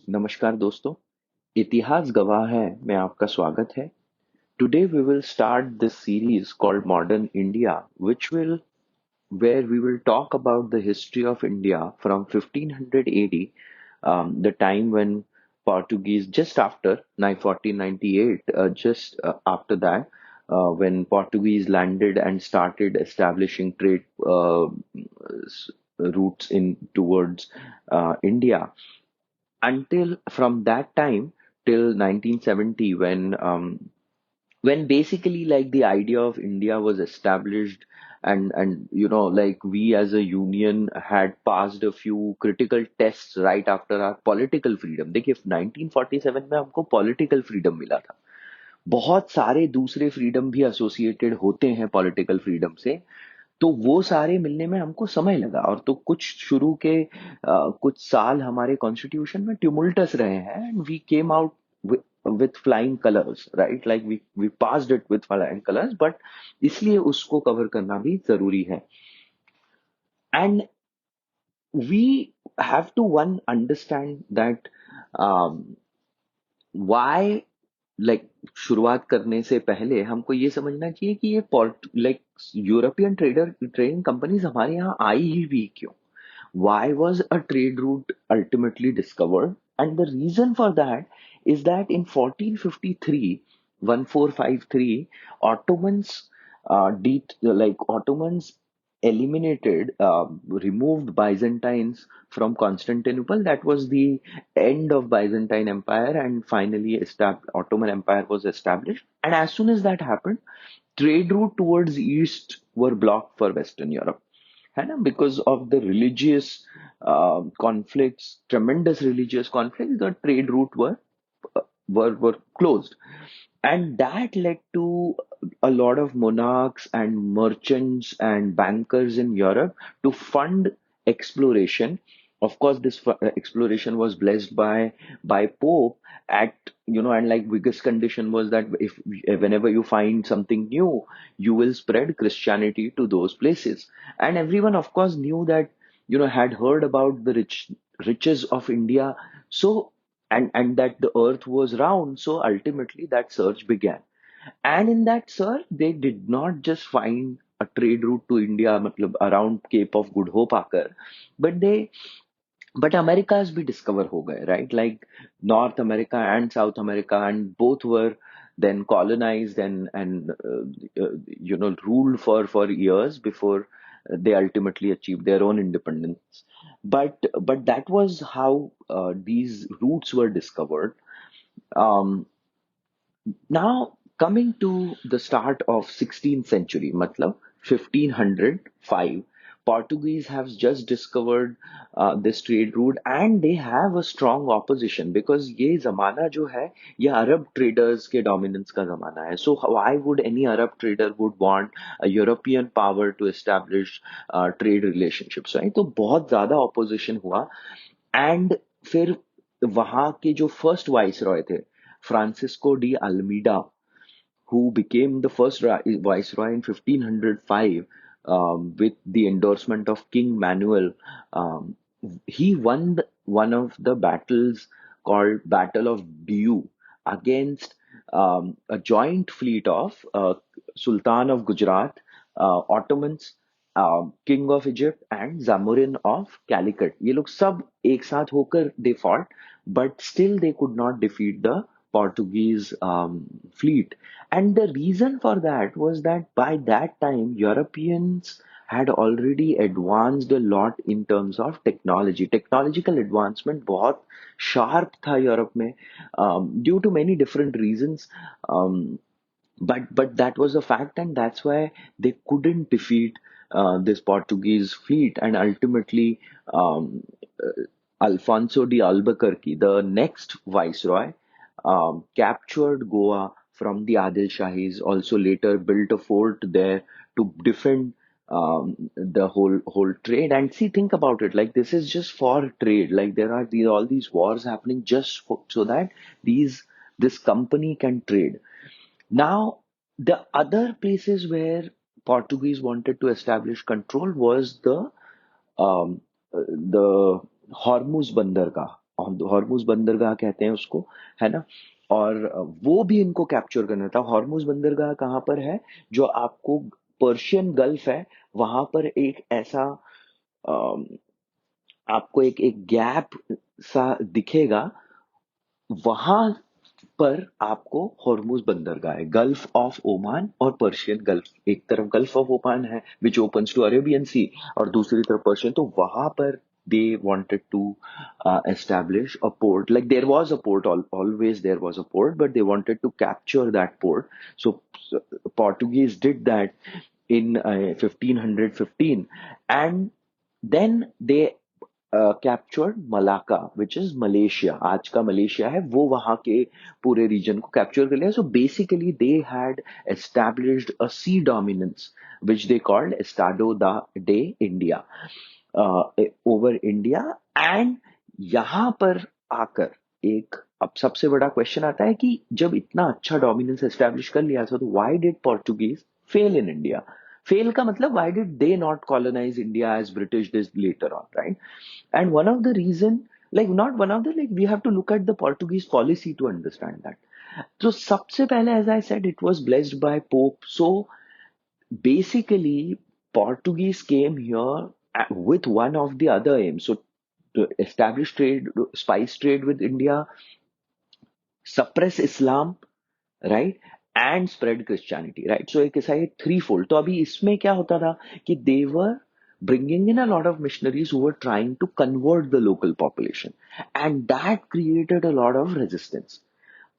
नमस्कार दोस्तों, इतिहास गवाह है में आपका स्वागत है। Today we will start this series called Modern India, which will where we will talk about the history of India from 1500 AD, the time when Portuguese, just after 1498, just after that, when Portuguese landed and started establishing trade routes in towards India until from that time till 1970 when basically like the idea of India was established and like we as a union had passed a few critical tests right after our political freedom. देखिए 1947 में हमको political freedom मिला था। बहुत सारे दूसरे freedom भी associated होते हैं पॉलिटिकल फ्रीडम से, तो वो सारे मिलने में हमको समय लगा। और तो कुछ शुरू के कुछ साल हमारे कॉन्स्टिट्यूशन में ट्यूमुल्टस रहे हैं and we came out with flying colors, right? Like we passed it with flying colors, but इसलिए उसको कवर करना भी जरूरी है। And we have to one understand that um, why, like शुरुआत करने से पहले हमको ये समझना चाहिए कि ये लाइक यूरोपियन ट्रेडिंग कंपनीज हमारे यहाँ आई ही भी क्यों? Why was a trade route ultimately discovered? And the reason for that is that in 1453, 1453, Ottomans, Ottomans eliminated, removed Byzantines from Constantinople. That was the end of Byzantine Empire, and finally, Ottoman Empire was established. And as soon as that happened, trade route towards east were blocked for Western Europe. है ना? Because of the religious conflicts, tremendous religious conflicts, the trade route were closed, and that led to a lot of monarchs and merchants and bankers in Europe to fund exploration. Of course, this exploration was blessed by Pope at and like biggest condition was that if whenever you find something new, you will spread Christianity to those places. And everyone, of course, knew that had heard about the riches of India. So and that the earth was round, so ultimately that search began. And in that search they did not just find a trade route to India, मतलब around Cape of Good Hope आकर, but they but Americas भी discover हो गए, right? Like North America and South America, and both were then colonized and ruled for years before they ultimately achieved their own independence. But that was how these routes were discovered. Um, Now coming to the start of 16th century, matlab 1505, Portuguese have just discovered this trade route, and they have a strong opposition because ये जमाना जो है ये अरब traders के dominance का जमाना है. So why would any Arab trader would want a European power to establish trade relationships, right? तो बहुत ज्यादा opposition हुआ, एंड फिर वहां के जो फर्स्ट वाइसरॉय थे, Francisco de Almeida, who became the first viceroy in 1505, with the endorsement of King Manuel. Um, he won one of the battles called Battle of Diu against a joint fleet of Sultan of Gujarat, Ottomans, King of Egypt, and Zamorin of Calicut. ये लोग सब एक साथ होकर they fought, but still they could not defeat the Portuguese fleet. And the reason for that was that by that time, Europeans had already advanced a lot in terms of technology. Technological advancement बहुत sharp था Europe में, due to many different reasons. Um, but that was a fact, and that's why they couldn't defeat this Portuguese fleet. And ultimately, Alfonso de Albuquerque, the next viceroy, captured Goa from the Adil Shahis. Also, later built a fort there to defend the whole trade. And see, think about it. Like this is just for trade. Like there are all these wars happening just so that this company can trade. Now, the other places where Portuguese wanted to establish control was the Hormuz Bandargah. Hormuz बंदरगाह कहते हैं उसको, है ना। और वो भी इनको कैप्चर करना था। हॉर्मुज बंदरगाह कहाँ पर है? जो आपको पर्शियन गल्फ है, वहां पर एक ऐसा अम, आपको एक गैप सा दिखेगा, वहां पर आपको हॉर्मुज बंदरगाह है, गल्फ ऑफ ओमान और पर्शियन गल्फ। एक तरफ गल्फ ऑफ ओमान है विच ओपन्स टू अरेबियन सी, और दूसरी तरफ पर्शियन। तो वहां पर they wanted to establish a port. Like there was a port, always there was a port, but they wanted to capture that port. So Portuguese did that in 1515, and then they captured Malacca, which is Malaysia, आज का Malaysia है, वो वहां के पूरे reason को capture कर लिया। So basically they had established a sea dominance which they called Estado द डे इंडिया, ओवर इंडिया। एंड यहां पर आकर एक अब सबसे बड़ा क्वेश्चन आता है कि जब इतना अच्छा डोमिनेंस एस्टैब्लिश कर लिया था, तो why did Portuguese fail in India? Fail का मतलब why did they not colonise India as British did later on, right? And one of the reason, like not one of the, like we have to look at the Portuguese policy to understand that. So सबसे पहले, as I said, it was blessed by Pope. So basically, Portuguese came here with one of the other aims. So to establish trade, spice trade with India, suppress Islam, right, and spread Christianity, right. So एक ऐसा ये three fold. तो अभी इसमें क्या होता था कि देवर bringing in a lot of missionaries who were trying to convert the local population, and that created a lot of resistance.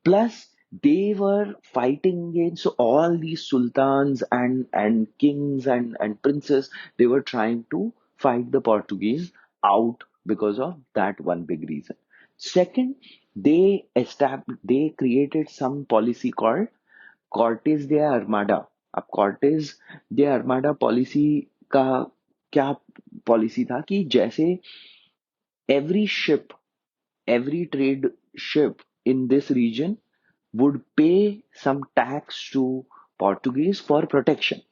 Plus, they were fighting against all these sultans and kings and princes. They were trying to fight the Portuguese out because of that one big reason. Second, they created some policy called Cortes de Armada. अब Cortes de Armada policy का क्या policy था कि जैसे every ship, every trade ship in this region would pay some tax to Portuguese for protection.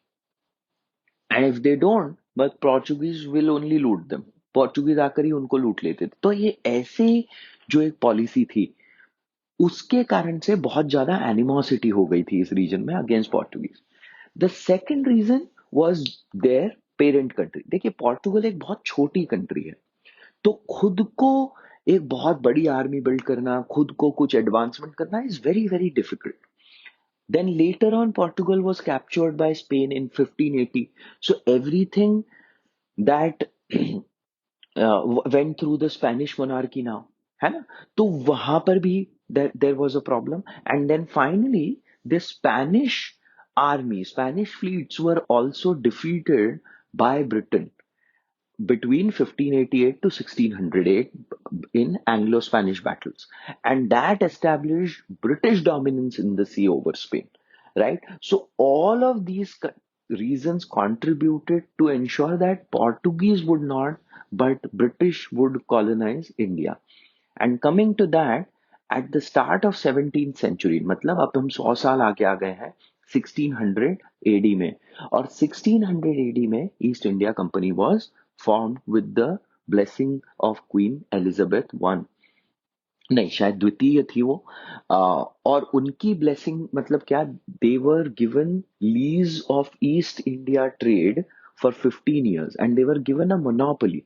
And if they don't, but Portuguese will only loot them. Portuguese आकर ही उनको लूट लेते थे। तो ये ऐसे जो एक पॉलिसी थी, उसके कारण से बहुत ज्यादा एनिमोसिटी हो गई थी इस रीजन में against Portuguese. The second reason was their parent country. देखिए, पोर्टुगल एक बहुत छोटी कंट्री है, तो खुद को एक बहुत बड़ी आर्मी बिल्ड करना, खुद को कुछ एडवांसमेंट करना is very very difficult. Then later on, Portugal was captured by Spain in 1580. So everything that went through the Spanish monarchy now, है ना? तो वहां पर भी there was a problem. And then finally, the Spanish army, Spanish fleets were also defeated by Britain between 1588 to 1608 in Anglo-Spanish battles, and that established British dominance in the sea over Spain, right? So all of these reasons contributed to ensure that Portuguese would not, but British would colonize India. And coming to that, at the start of 17th century, मतलब अब हम 100 साल आगे आ गए हैं 1600 AD में, और 1600 AD में east India company was formed with the blessing of Queen Elizabeth one, नहीं शायद द्वितीय थी वो। और उनकी ब्लेसिंग मतलब क्या, they were given lease of East India trade for 15 years, and they were given a monopoly.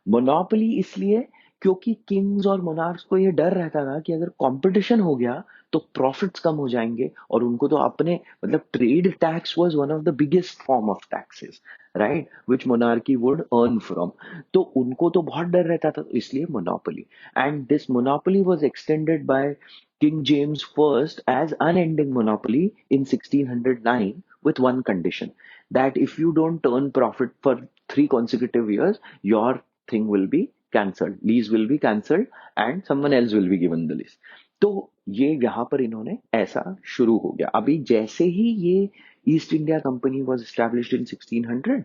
Monopoly इसलिए क्योंकि किंग्स और मोनार्क्स को ये डर रहता था कि अगर कंपटीशन हो गया तो प्रॉफिट्स कम हो जाएंगे, और उनको तो अपने मतलब trade tax was one of the biggest form of taxes, right, which monarchy would earn from. तो उनको तो बहुत डर रहता था, इसलिए monopoly. And this monopoly was extended by King James I as unending monopoly in 1609 with one condition, that if you don't earn profit for 3 consecutive years, your thing will be cancelled, lease will be cancelled, and someone else will be given the lease. तो ये यहाँ पर इन्होंने ऐसा शुरू हो गया। अभी जैसे ही ये east India company was established in 1600,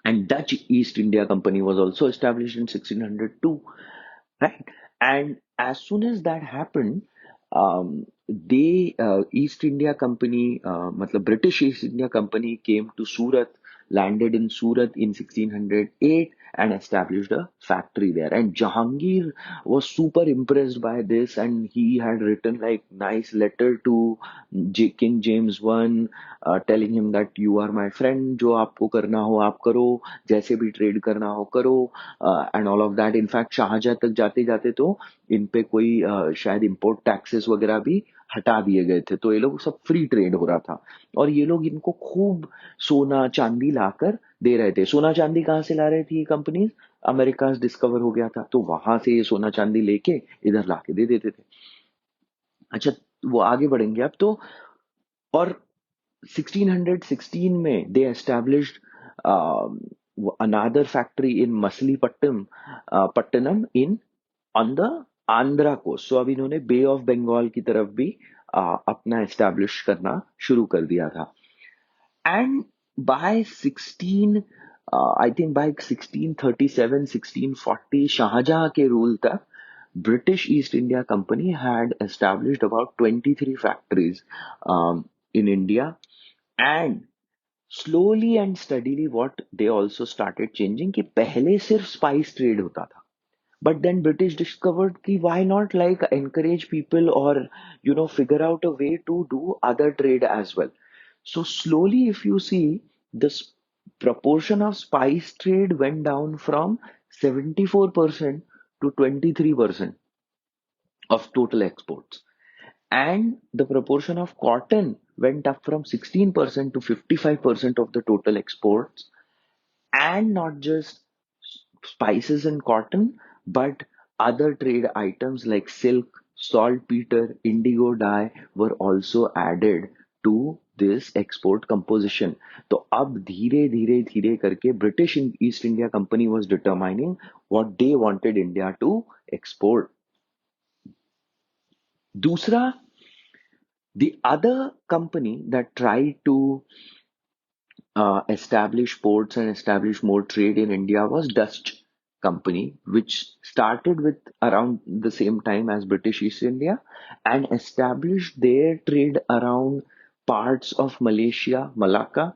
and Dutch East India Company was also established in 1602, right? And as soon as that happened, they East India Company, मतलब British East India Company came to Surat landed in Surat in 1608 and established a factory there. And Jahangir was super impressed by this, and he had written like nice letter to King James I, telling him that you are my friend, जो आपको करना हो आप करो, जैसे भी trade करना हो करो, and all of that. In fact Shahjahan तक जाते जाते तो इन पे कोई शायद इम्पोर्ट टैक्सेस वगैरह भी हटा दिए गए थे, तो ये लोग सब फ्री ट्रेड हो रहा था. और ये लोग इनको खूब सोना चांदी लाकर दे रहे थे. सोना चांदी कहाँ से ला रही थी ये कंपनीज? अमेरिका डिस्कवर हो गया था, तो वहां से ये सोना चांदी लेके इधर लाके दे देते थे. अच्छा, वो आगे बढ़ेंगे अब तो. और 1616 में they established um, another factory in Pattanam in on the Andhra coast. So अब इन्होंने बे ऑफ बंगाल की तरफ भी अपना एस्टैब्लिश करना शुरू कर दिया था. And by 16 I think by 1637 1640 Shahjahan के रूल तक British East India Company had established about 23 factories in India. And slowly and steadily what they also started changing कि पहले सिर्फ स्पाइस ट्रेड होता था. But then British discovered कि why not like encourage people or figure out a way to do other trade as well. So slowly if you see, this proportion of spice trade went down from 74% to 23% of total exports. And the proportion of cotton went up from 16% to 55% of the total exports. And not just spices and cotton, but other trade items like silk, saltpeter, indigo dye were also added to this export composition. तो अब धीरे धीरे धीरे करके British East India Company was determining what they wanted India to export. दूसरा, the other company that tried to establish ports and establish more trade in India was Dutch company, which started with around the same time as British East India and established their trade around parts of Malaysia, Malacca,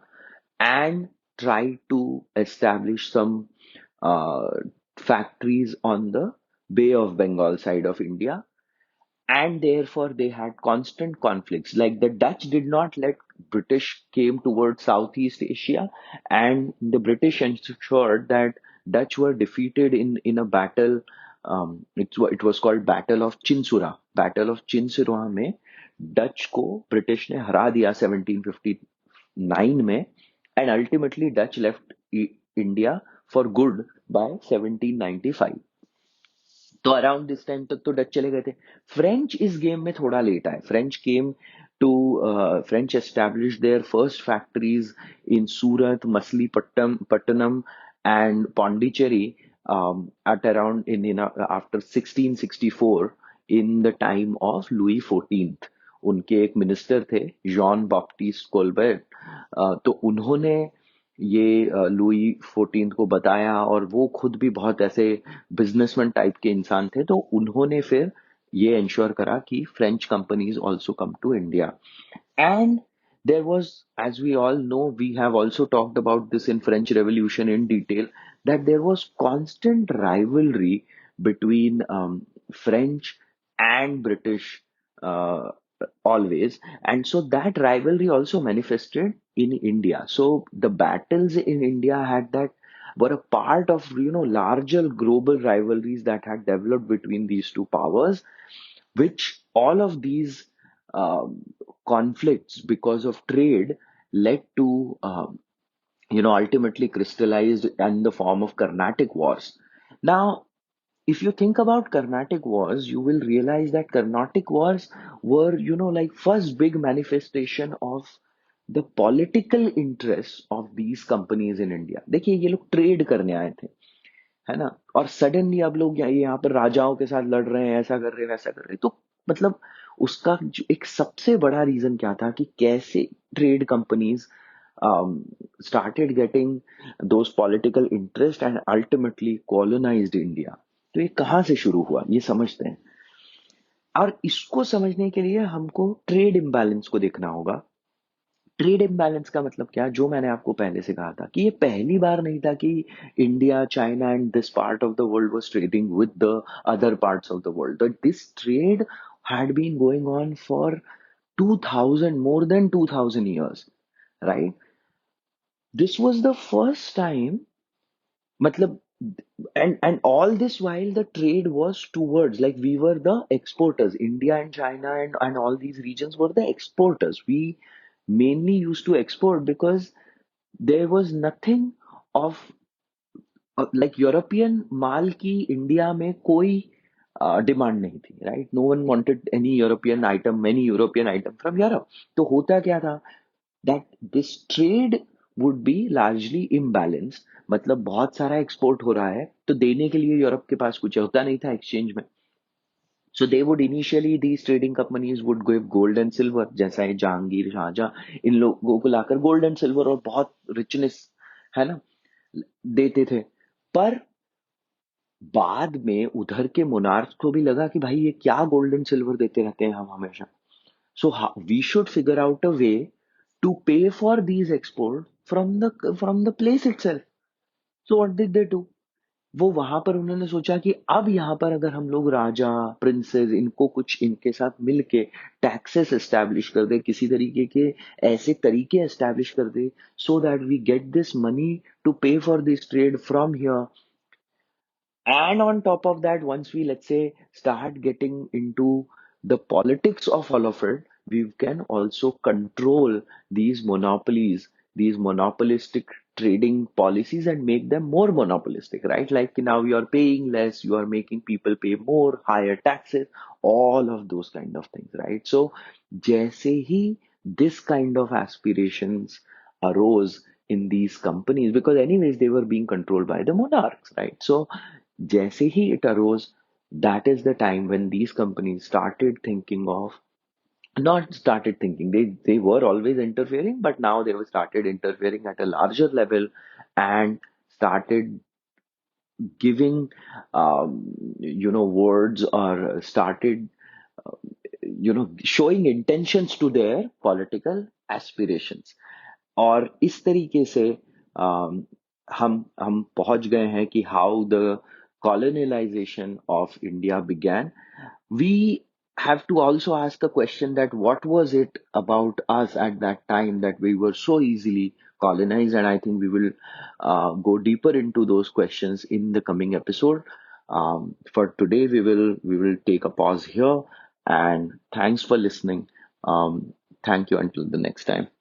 and tried to establish some uh, factories on the Bay of Bengal side of India, and therefore they had constant conflicts. Like the Dutch did not let British came towards Southeast Asia, and the British ensured that Dutch were defeated in a battle. It was called Battle of Chinsura. Battle of Chinsura में Dutch को British ने हरा दिया 1759 में, and ultimately Dutch left India for good by 1795. तो around this time तक तो Dutch चले गए थे. फ्रेंच इस गेम में थोड़ा लेट आए. French came to French establish their first factories in Surat, Machilipatnam and Pondicherry at around in after 1664 in the time of Louis XIV. उनके एक मिनिस्टर थे जॉन बॉप्टिस्ट कोलबर्ट. तो उन्होंने ये लुई 14 को बताया, और वो खुद भी बहुत ऐसे बिजनेसमैन टाइप के इंसान थे, तो उन्होंने फिर ये इंश्योर करा कि French companies also come to India. And there was, as we all know, we have also talked about this in French Revolution in detail, that there was constant rivalry between French and British uh, always. And so that rivalry also manifested in India. So the battles in India had that were a part of larger global rivalries that had developed between these two powers, which all of these um, conflicts because of trade led to ultimately crystallized in the form of Carnatic Wars. Now, if you think about Carnatic Wars, you will realize that Carnatic Wars were, like first big manifestation of the political interests of these companies in India. देखिए ये लोग trade करने आए थे, है ना, और suddenly अब लोग यहाँ पर राजाओं के साथ लड़ रहे हैं, ऐसा कर रहे हैं, वैसा कर रहे हैं. तो मतलब उसका एक सबसे बड़ा रीजन क्या था कि कैसे trade companies started getting those political interest and ultimately colonized India. तो ये कहाँ से शुरू हुआ ये समझते हैं. और इसको समझने के लिए हमको ट्रेड इम्बैलेंस को देखना होगा. ट्रेड इम्बैलेंस का मतलब क्या, जो मैंने आपको पहले से कहा था कि ये पहली बार नहीं था कि India, China and this part of the world was trading with the other parts of the world, but this trade had been going on for 2000, more than 2000 years, right? This was the first time, matlab, and all this while the trade was towards, like, we were the exporters. India and China and all these regions were the exporters. We mainly used to export because there was nothing of like European माल की India में कोई demand नहीं थी, right? No one wanted any European item, many European item from Europe. तो होता क्या था, that this trade would be largely imbalance. मतलब बहुत सारा एक्सपोर्ट हो रहा है तो देने के लिए यूरोप के पास कुछ होता नहीं था एक्सचेंज में. So they would initially, these trading companies would give gold and silver, जैसा है जहांगीर, शाहजहां, इन लोगों को लाकर गोल्ड एंड सिल्वर और बहुत रिचनेस, है ना, देते थे. पर बाद में उधर के मोनार्क को भी लगा कि भाई ये क्या गोल्ड एंड सिल्वर देते रहते हैं हम हमेशा. So we should figure out a way to pay for these export from the place itself. So what did they do, वो वहां पर उन्होंने सोचा कि अब यहाँ पर अगर हम लोग राजा, प्रिंसेस, इनको कुछ इनके साथ मिलके टैक्सेस एस्टैब्लिश कर दे, किसी तरीके के ऐसे तरीके एस्टैब्लिश कर दे, so that we get this money to pay for this trade from here. And on top of that, once we, let's say, start getting into the politics of all of it, we can also control these monopolies, these monopolistic trading policies, and make them more monopolistic, right? Like now you are paying less, you are making people pay more, higher taxes, all of those kind of things, right? So, जैसे ही this kind of aspirations arose in these companies, because anyways they were being controlled by the monarchs, right? So जैसे ही it arose, that is the time when these companies started thinking of, not started thinking, they were always interfering, but now they were started interfering at a larger level, and started giving words, or started showing intentions to their political aspirations. और इस तरीके से हम पहुंच गए हैं कि how the colonization of India began. We have to also ask a question that what was it about us at that time that we were so easily colonized, and I think we will go deeper into those questions in the coming episode. For today, we will take a pause here, and thanks for listening. Thank you until the next time.